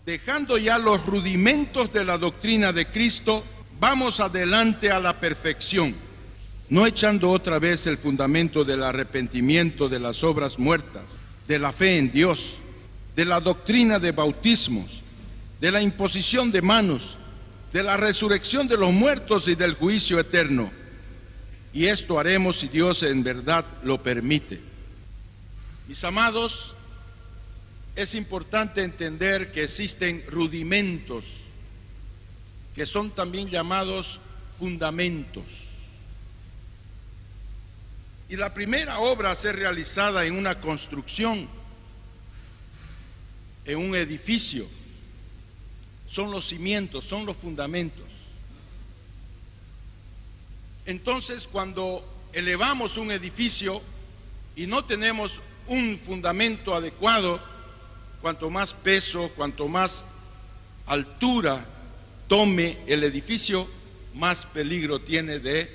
Dejando ya los rudimentos de la doctrina de Cristo, vamos adelante a la perfección, no echando otra vez el fundamento del arrepentimiento de las obras muertas, de la fe en Dios, de la doctrina de bautismos, de la imposición de manos, de la resurrección de los muertos y del juicio eterno. Y esto haremos si Dios en verdad lo permite. Mis amados, es importante entender que existen rudimentos que son también llamados fundamentos. Y la primera obra a ser realizada en una construcción, en un edificio, son los cimientos, son los fundamentos. Entonces, cuando elevamos un edificio y no tenemos un fundamento adecuado, cuanto más peso, cuanto más altura tome el edificio, más peligro tiene de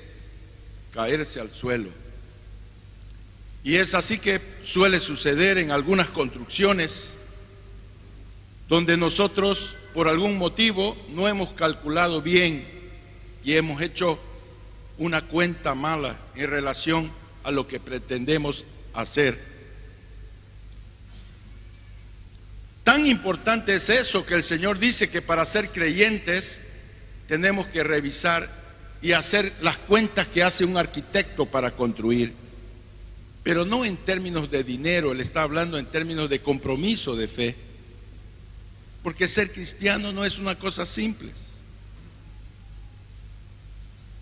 caerse al suelo. Y es así que suele suceder en algunas construcciones donde nosotros por algún motivo no hemos calculado bien y hemos hecho una cuenta mala en relación a lo que pretendemos hacer. Tan importante es eso que el Señor dice que para ser creyentes tenemos que revisar y hacer las cuentas que hace un arquitecto para construir, pero no en términos de dinero. Él está hablando en términos de compromiso de fe, porque ser cristiano no es una cosa simple.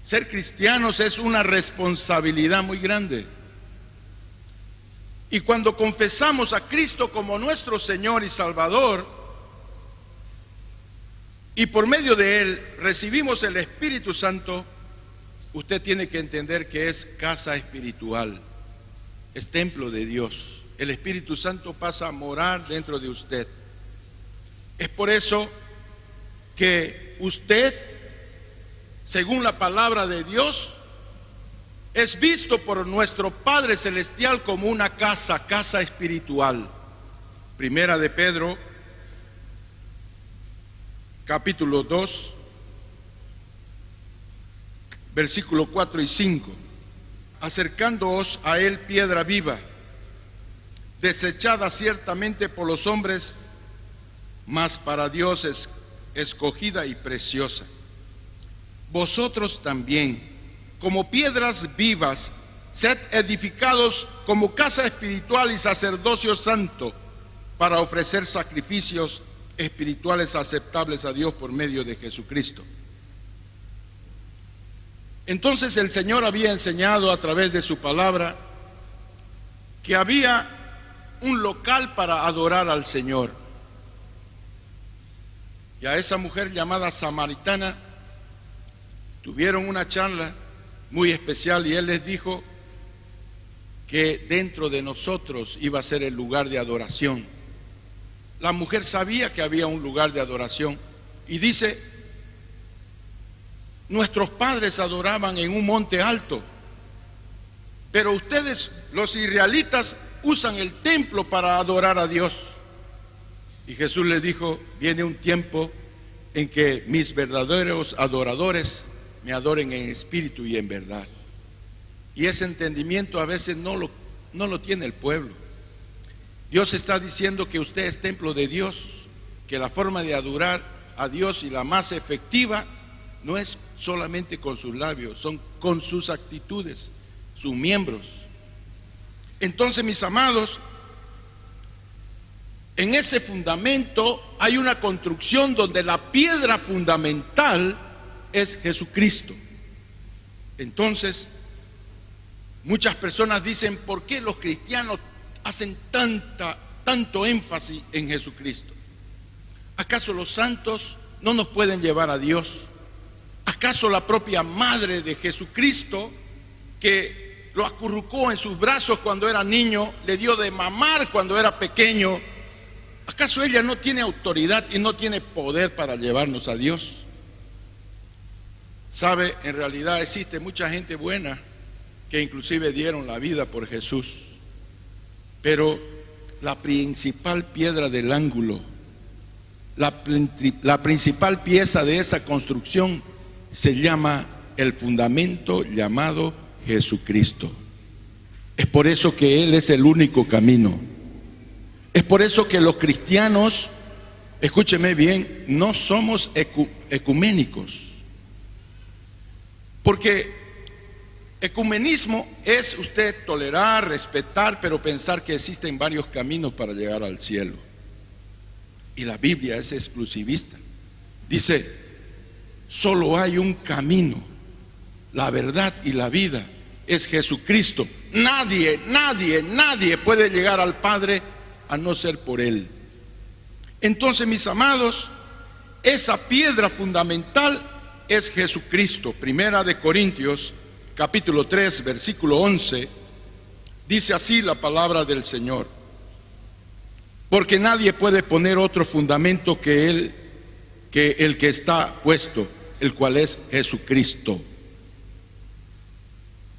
Ser cristianos es una responsabilidad muy grande. Y cuando confesamos a Cristo como nuestro Señor y Salvador, y por medio de Él recibimos el Espíritu Santo, usted tiene que entender que es casa espiritual, es templo de Dios. El Espíritu Santo pasa a morar dentro de usted. Es por eso que usted, según la palabra de Dios, es visto por nuestro Padre Celestial como una casa espiritual. Primera de Pedro, capítulo 2, versículo 4 y 5. Acercándoos a Él piedra viva, desechada ciertamente por los hombres, mas para Dios es escogida y preciosa. Vosotros también, como piedras vivas, sed edificados como casa espiritual y sacerdocio santo, para ofrecer sacrificios espirituales aceptables a Dios por medio de Jesucristo. Entonces el Señor había enseñado a través de su palabra que había un local para adorar al Señor. Y a esa mujer llamada samaritana tuvieron una charla muy especial y Él les dijo que dentro de nosotros iba a ser el lugar de adoración. La mujer sabía que había un lugar de adoración y dice: nuestros padres adoraban en un monte alto, pero ustedes, los israelitas, usan el templo para adorar a Dios. Y Jesús les dijo: viene un tiempo en que mis verdaderos adoradores me adoren en espíritu y en verdad. Y ese entendimiento a veces no lo tiene el pueblo. Dios está diciendo que usted es templo de Dios, que la forma de adorar a Dios y la más efectiva no es solamente con sus labios, son con sus actitudes, sus miembros. Entonces, mis amados, en ese fundamento hay una construcción donde la piedra fundamental es Jesucristo. Entonces, muchas personas dicen: ¿por qué los cristianos hacen tanto énfasis en Jesucristo? ¿Acaso los santos no nos pueden llevar a Dios? ¿Acaso la propia madre de Jesucristo, que lo acurrucó en sus brazos cuando era niño, le dio de mamar cuando era pequeño, acaso ella no tiene autoridad y no tiene poder para llevarnos a Dios? Sabe, en realidad existe mucha gente buena que inclusive dieron la vida por Jesús, pero la principal piedra del ángulo, la principal pieza de esa construcción se llama el fundamento llamado Jesucristo. Es por eso que Él es el único camino. Es por eso que los cristianos, escúcheme bien, no somos ecuménicos. Porque ecumenismo es usted tolerar, respetar, pero pensar que existen varios caminos para llegar al cielo. Y la Biblia es exclusivista. Dice, solo hay un camino, la verdad y la vida es Jesucristo. Nadie puede llegar al Padre a no ser por Él. Entonces, mis amados, esa piedra fundamental es Jesucristo. Primera de Corintios, capítulo 3, versículo 11, dice así la palabra del Señor: porque nadie puede poner otro fundamento que el que está puesto, el cual es Jesucristo.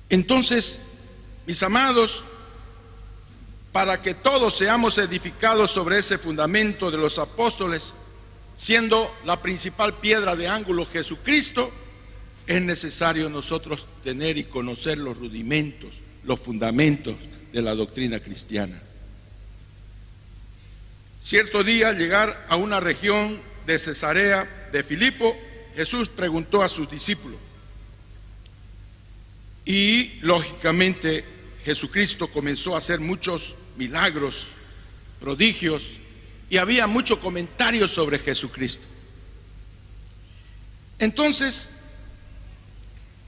Entonces, mis amados, para que todos seamos edificados sobre ese fundamento de los apóstoles, siendo la principal piedra de ángulo Jesucristo, es necesario nosotros tener y conocer los rudimentos, los fundamentos de la doctrina cristiana. Cierto día, al llegar a una región de Cesarea de Filipo, Jesús preguntó a sus discípulos. Y lógicamente Jesucristo comenzó a hacer muchos milagros, prodigios, y había mucho comentario sobre Jesucristo. Entonces,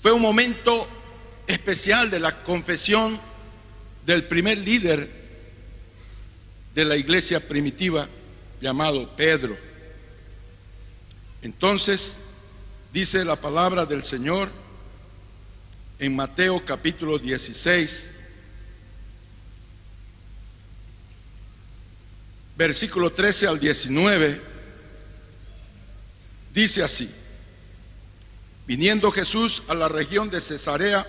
fue un momento especial de la confesión del primer líder de la iglesia primitiva, llamado Pedro. Entonces, dice la palabra del Señor en Mateo capítulo 16, versículo 13 al 19, dice así: viniendo Jesús a la región de Cesarea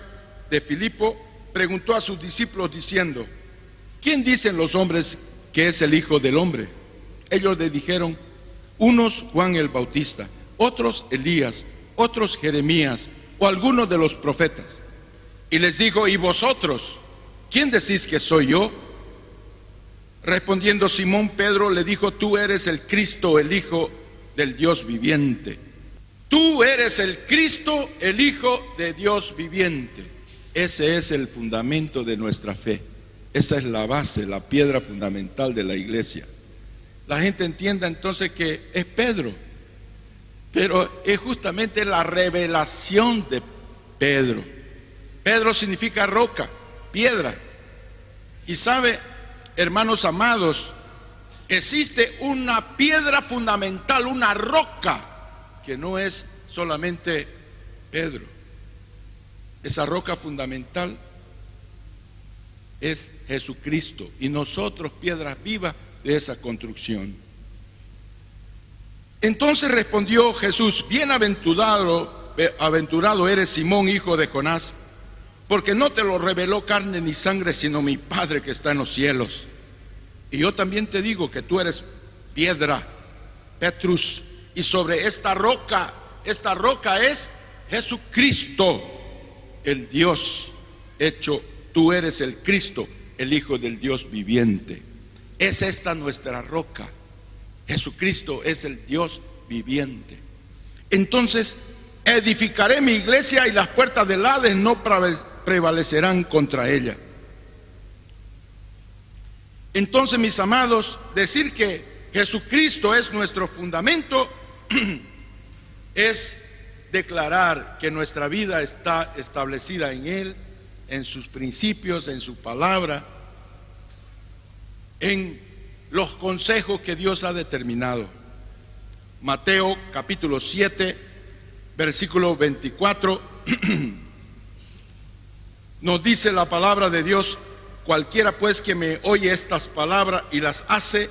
de Filipo, preguntó a sus discípulos diciendo: ¿quién dicen los hombres que es el Hijo del Hombre? Ellos le dijeron: unos Juan el Bautista, otros Elías, otros Jeremías o algunos de los profetas. Y les dijo: ¿y vosotros? ¿Quién decís que soy yo? Respondiendo Simón Pedro le dijo: tú eres el Cristo, el Hijo del Dios viviente. Tú eres el Cristo, el Hijo de Dios viviente. Ese es el fundamento de nuestra fe. Esa es la base, la piedra fundamental de la iglesia. La gente entienda entonces que es Pedro, pero es justamente la revelación de Pedro. Pedro significa roca, piedra. Y sabe, hermanos amados, existe una piedra fundamental, una roca, que no es solamente Pedro. Esa roca fundamental es Jesucristo y nosotros piedras vivas de esa construcción. Entonces respondió Jesús: bienaventurado eres Simón, hijo de Jonás, porque no te lo reveló carne ni sangre, sino mi Padre que está en los cielos. Y yo también te digo que tú eres piedra, Petrus, y sobre esta roca es Jesucristo, el Dios hecho. Tú eres el Cristo, el Hijo del Dios viviente. Es esta nuestra roca. Jesucristo es el Dios viviente. Entonces, edificaré mi iglesia y las puertas del Hades no prevalecerán contra ella. Entonces, mis amados, decir que Jesucristo es nuestro fundamento es declarar que nuestra vida está establecida en Él, en sus principios, en su palabra, en los consejos que Dios ha determinado. Mateo capítulo 7, versículo 24, nos dice la palabra de Dios: cualquiera pues que me oye estas palabras y las hace,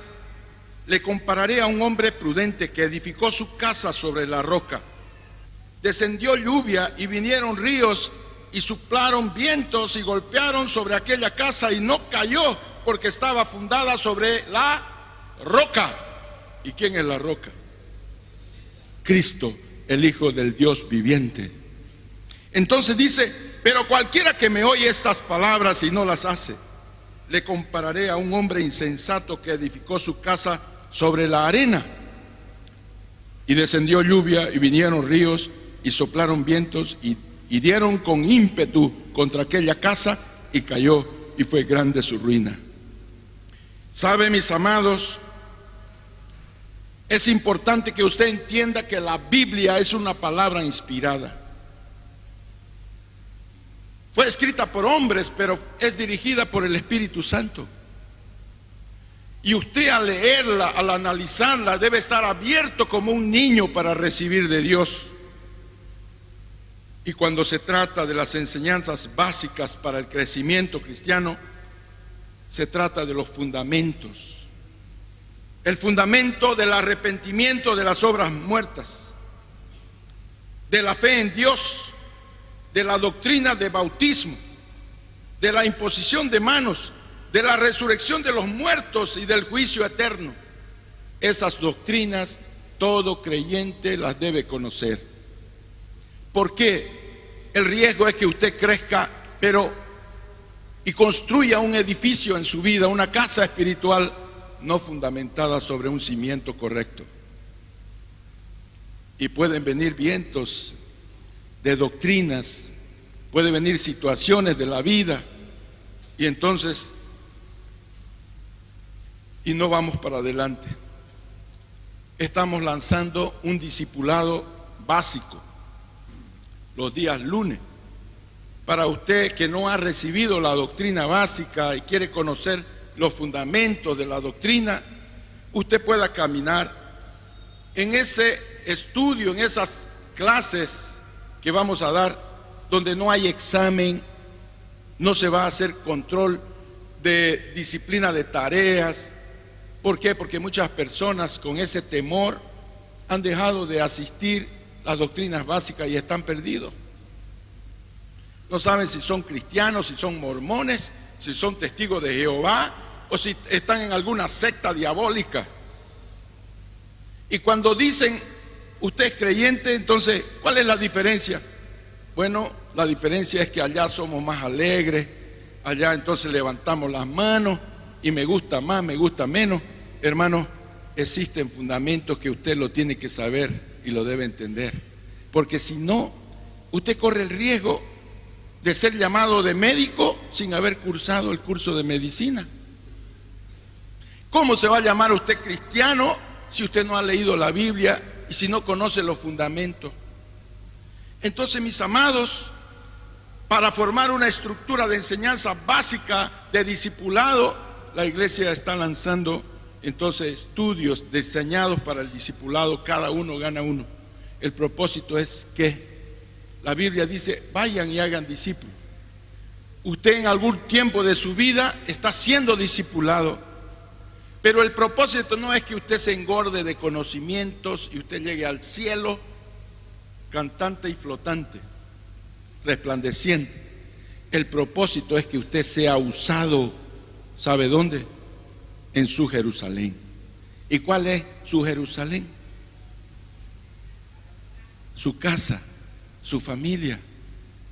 le compararé a un hombre prudente que edificó su casa sobre la roca. Descendió lluvia y vinieron ríos y soplaron vientos y golpearon sobre aquella casa y no cayó, porque estaba fundada sobre la roca. ¿Y quién es la roca? Cristo, el Hijo del Dios viviente. Entonces dice: pero cualquiera que me oye estas palabras y no las hace, le compararé a un hombre insensato que edificó su casa sobre la arena. Y descendió lluvia, y vinieron ríos, y soplaron vientos, y dieron con ímpetu contra aquella casa, y cayó, y fue grande su ruina. ¿Sabe, mis amados? Es importante que usted entienda que la Biblia es una palabra inspirada. Fue escrita por hombres, pero es dirigida por el Espíritu Santo. Y usted, al leerla, al analizarla, debe estar abierto como un niño para recibir de Dios. Y cuando se trata de las enseñanzas básicas para el crecimiento cristiano, se trata de los fundamentos. El fundamento del arrepentimiento de las obras muertas, de la fe en Dios, de la doctrina de bautismo, de la imposición de manos, de la resurrección de los muertos y del juicio eterno. Esas doctrinas todo creyente las debe conocer. ¿Por qué? El riesgo es que usted crezca, y construya un edificio en su vida, una casa espiritual no fundamentada sobre un cimiento correcto. Y pueden venir vientos de doctrinas, pueden venir situaciones de la vida, y entonces no vamos para adelante. Estamos lanzando un discipulado básico los días lunes. Para usted que no ha recibido la doctrina básica y quiere conocer los fundamentos de la doctrina, usted pueda caminar en ese estudio, en esas clases que vamos a dar, donde no hay examen, no se va a hacer control de disciplina de tareas. ¿Por qué? Porque muchas personas con ese temor han dejado de asistir a las doctrinas básicas y están perdidos. No saben si son cristianos, si son mormones, si son testigos de Jehová o si están en alguna secta diabólica. Y cuando dicen usted es creyente, entonces ¿cuál es la diferencia? Bueno, la diferencia es que allá somos más alegres, allá entonces levantamos las manos y me gusta más, me gusta menos. Hermanos, existen fundamentos que usted lo tiene que saber y lo debe entender, porque si no, usted corre el riesgo de ser llamado de médico sin haber cursado el curso de medicina. ¿Cómo se va a llamar usted cristiano si usted no ha leído la Biblia y si no conoce los fundamentos? Entonces, mis amados, para formar una estructura de enseñanza básica de discipulado, la iglesia está lanzando entonces estudios diseñados para el discipulado. Cada uno gana uno. El propósito es que la Biblia dice: vayan y hagan discípulos. Usted en algún tiempo de su vida está siendo discipulado, pero el propósito no es que usted se engorde de conocimientos y usted llegue al cielo cantante y flotante, resplandeciente. El propósito es que usted sea usado, ¿sabe dónde? En su Jerusalén. ¿Y cuál es su Jerusalén? Su casa, su familia.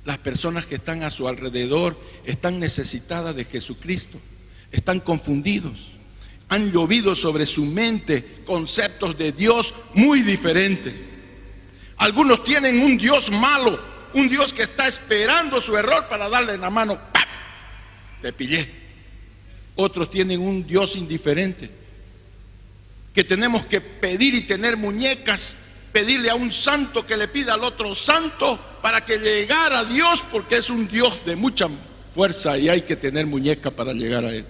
Las personas que están a su alrededor están necesitadas de Jesucristo, están confundidos, han llovido sobre su mente conceptos de Dios muy diferentes. Algunos tienen un Dios malo, un Dios que está esperando su error para darle en la mano: ¡pap! Te pillé. Otros tienen un Dios indiferente, que tenemos que pedir y tener muñecas, pedirle a un santo que le pida al otro santo para que llegara a Dios, porque es un Dios de mucha fuerza y hay que tener muñeca para llegar a Él.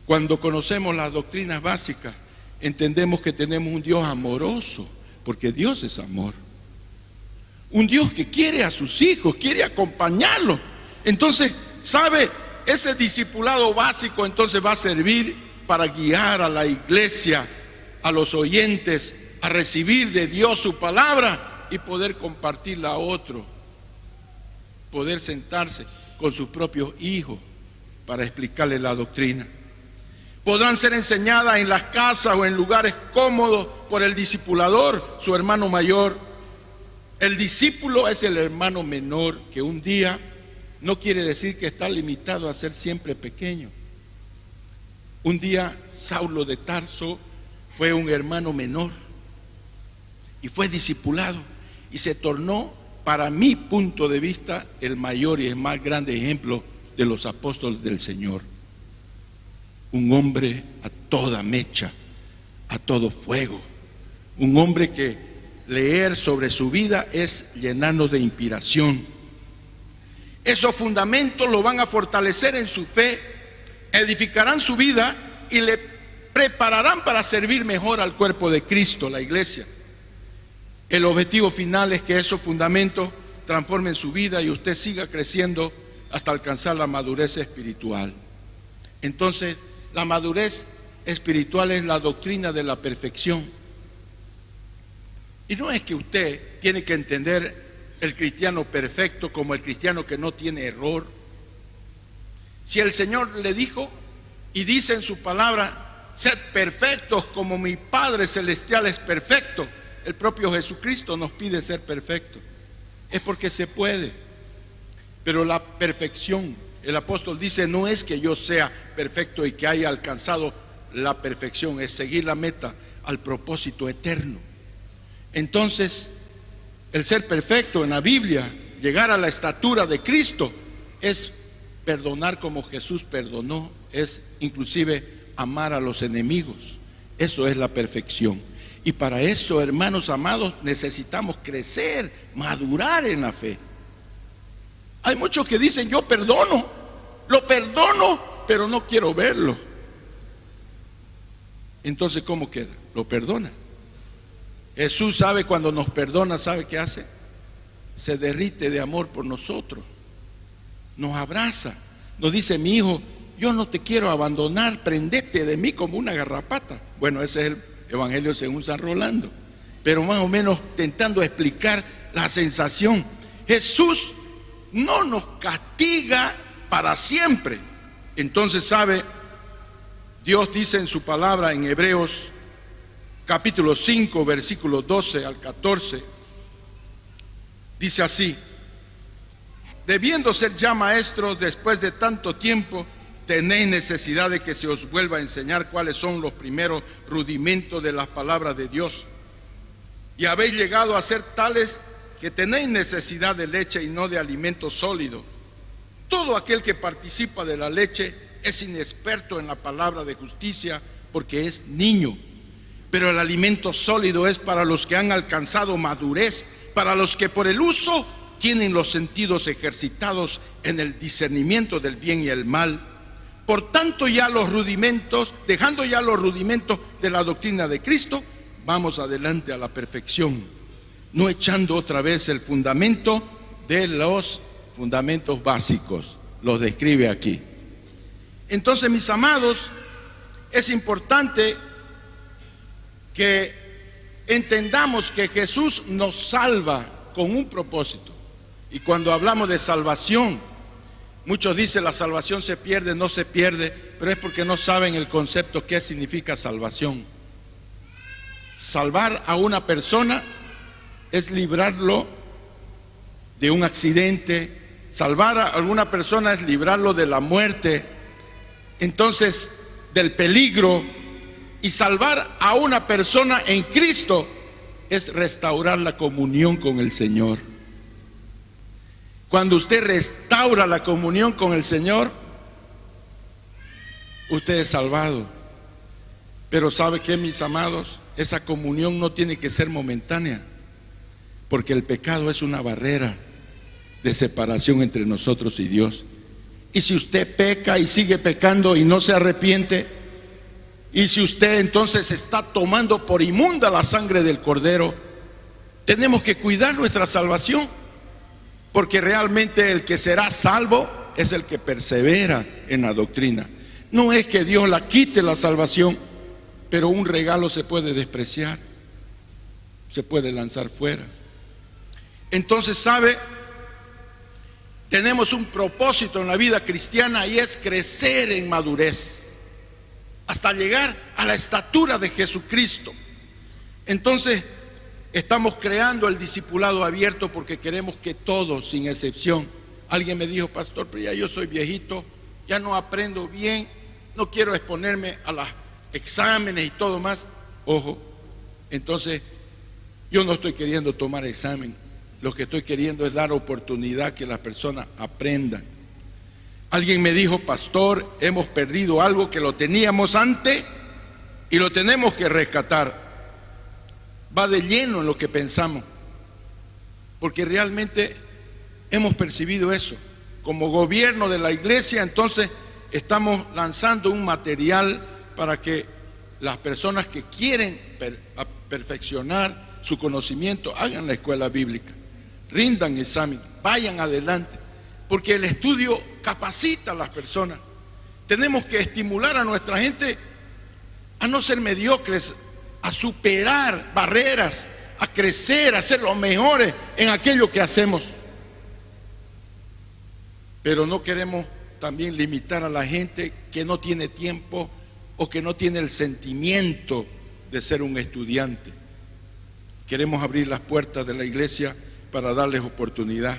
Cuando conocemos las doctrinas básicas, entendemos que tenemos un Dios amoroso, porque Dios es amor. Un Dios que quiere a sus hijos, quiere acompañarlos. Entonces, ¿sabe? Ese discipulado básico entonces va a servir para guiar a la iglesia, a los oyentes, a recibir de Dios su palabra y poder compartirla a otro. Poder sentarse con sus propios hijos para explicarles la doctrina. Podrán ser enseñadas en las casas o en lugares cómodos por el discipulador, su hermano mayor. El discípulo es el hermano menor que un día no quiere decir que está limitado a ser siempre pequeño. Un día Saulo de Tarso fue un hermano menor y fue discipulado y se tornó, para mi punto de vista, el mayor y el más grande ejemplo de los apóstoles del Señor. Un hombre a toda mecha, a todo fuego. Un hombre que leer sobre su vida es llenarnos de inspiración. Esos fundamentos lo van a fortalecer en su fe, edificarán su vida y le prepararán para servir mejor al cuerpo de Cristo, la iglesia. El objetivo final es que esos fundamentos transformen su vida y usted siga creciendo hasta alcanzar la madurez espiritual. Entonces, la madurez espiritual es la doctrina de la perfección. Y no es que usted tiene que entender el cristiano perfecto como el cristiano que no tiene error. Si el Señor le dijo y dice en su palabra, sed perfectos como mi Padre Celestial es perfecto, el propio Jesucristo nos pide ser perfectos. Es porque se puede. Pero la perfección, el apóstol dice, no es que yo sea perfecto y que haya alcanzado la perfección, es seguir la meta al propósito eterno. Entonces, el ser perfecto en la Biblia, llegar a la estatura de Cristo, es perdonar como Jesús perdonó, es inclusive amar a los enemigos. Eso es la perfección. Y para eso, hermanos amados, necesitamos crecer, madurar en la fe. Hay muchos que dicen, yo perdono, lo perdono, pero no quiero verlo. Entonces, ¿cómo queda? Lo perdona. Jesús sabe cuando nos perdona, ¿sabe qué hace? Se derrite de amor por nosotros, nos abraza, nos dice, mi hijo, yo no te quiero abandonar, prendete de mí como una garrapata. Bueno, ese es el Evangelio según San Rolando, pero más o menos intentando explicar la sensación. Jesús no nos castiga para siempre. Entonces, ¿sabe? Dios dice en su palabra en Hebreos capítulo 5, versículos 12 al 14, dice así: debiendo ser ya maestros después de tanto tiempo, tenéis necesidad de que se os vuelva a enseñar cuáles son los primeros rudimentos de las palabras de Dios. Y habéis llegado a ser tales que tenéis necesidad de leche y no de alimento sólido. Todo aquel que participa de la leche es inexperto en la palabra de justicia, porque es niño. Pero el alimento sólido es para los que han alcanzado madurez, para los que por el uso tienen los sentidos ejercitados en el discernimiento del bien y el mal. Por tanto, ya los rudimentos, dejando ya los rudimentos de la doctrina de Cristo, vamos adelante a la perfección, no echando otra vez el fundamento de los fundamentos básicos. Los describe aquí. Entonces, mis amados, es importante que entendamos que Jesús nos salva con un propósito. Y cuando hablamos de salvación, muchos dicen la salvación se pierde, no se pierde, pero es porque no saben el concepto qué significa salvación. Salvar a una persona es librarlo de un accidente. Salvar a alguna persona es librarlo de la muerte, entonces del peligro. Y salvar a una persona en Cristo es restaurar la comunión con el Señor. Cuando usted restaura la comunión con el Señor, usted es salvado. Pero ¿sabe qué, mis amados? Esa comunión no tiene que ser momentánea, porque el pecado es una barrera de separación entre nosotros y Dios. Y si usted peca y sigue pecando y no se arrepiente, y si usted entonces está tomando por inmunda la sangre del Cordero, tenemos que cuidar nuestra salvación, porque realmente el que será salvo es el que persevera en la doctrina. No es que Dios la quite la salvación, pero un regalo se puede despreciar, se puede lanzar fuera. Entonces, ¿sabe? Tenemos un propósito en la vida cristiana y es crecer en madurez. hasta llegar a la estatura de Jesucristo. Entonces, estamos creando el discipulado abierto porque queremos que todos, sin excepción. Alguien me dijo: pastor, pero ya yo soy viejito, ya no aprendo bien, no quiero exponerme a los exámenes y todo más. Ojo, entonces yo no estoy queriendo tomar examen, lo que estoy queriendo es dar oportunidad que las personas aprendan. Alguien me dijo: pastor, hemos perdido algo que lo teníamos antes y lo tenemos que rescatar. Va de lleno en lo que pensamos, porque realmente hemos percibido eso. Como gobierno de la iglesia, entonces estamos lanzando un material para que las personas que quieren perfeccionar su conocimiento hagan la escuela bíblica, rindan examen, vayan adelante, porque el estudio capacita a las personas. Tenemos que estimular a nuestra gente a no ser mediocres, a superar barreras, a crecer, a ser los mejores en aquello que hacemos. Pero no queremos también limitar a la gente que no tiene tiempo o que no tiene el sentimiento de ser un estudiante. Queremos abrir las puertas de la iglesia para darles oportunidad.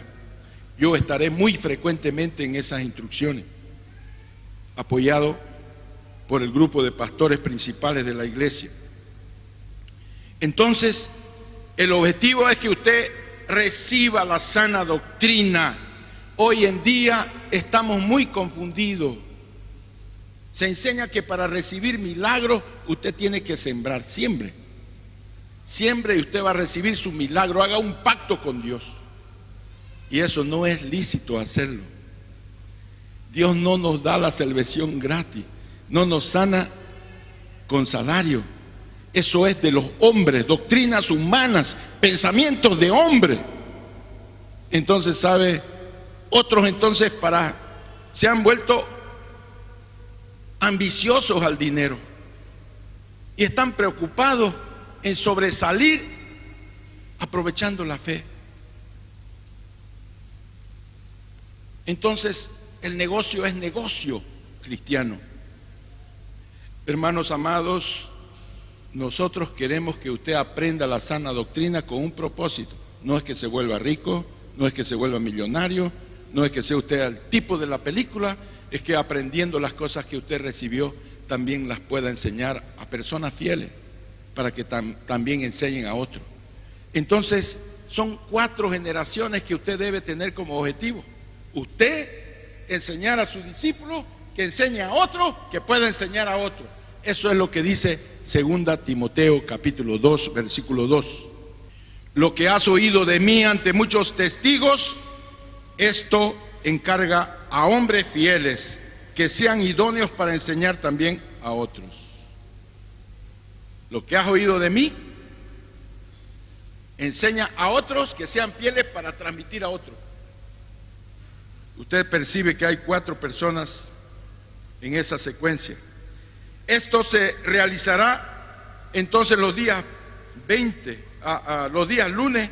Yo estaré muy frecuentemente en esas instrucciones, apoyado por el grupo de pastores principales de la iglesia. Entonces, el objetivo es que usted reciba la sana doctrina. Hoy en día estamos muy confundidos. Se enseña que para recibir milagros usted tiene que sembrar. Siembre y usted va a recibir su milagro. Haga un pacto con Dios. Y eso no es lícito hacerlo. Dios no nos da la salvación gratis, no nos sana con salario. Eso es de los hombres, doctrinas humanas, pensamientos de hombre. Entonces, ¿sabe? Otros entonces se han vuelto ambiciosos al dinero y están preocupados en sobresalir aprovechando la fe. Entonces, el negocio es negocio cristiano. Hermanos amados, nosotros queremos que usted aprenda la sana doctrina con un propósito. No es que se vuelva rico, no es que se vuelva millonario, no es que sea usted el tipo de la película, es que aprendiendo las cosas que usted recibió también las pueda enseñar a personas fieles para que también enseñen a otros. Entonces, son 4 generaciones que usted debe tener como objetivo. Usted enseñar a su discípulo, que enseñe a otro, que pueda enseñar a otro. Eso es lo que dice 2 Timoteo capítulo 2, versículo 2. Lo que has oído de mí ante muchos testigos, esto encarga a hombres fieles que sean idóneos para enseñar también a otros. Lo que has oído de mí, enseña a otros que sean fieles para transmitir a otros. Usted percibe que hay 4 personas en esa secuencia. Esto se realizará entonces los días 20, los días lunes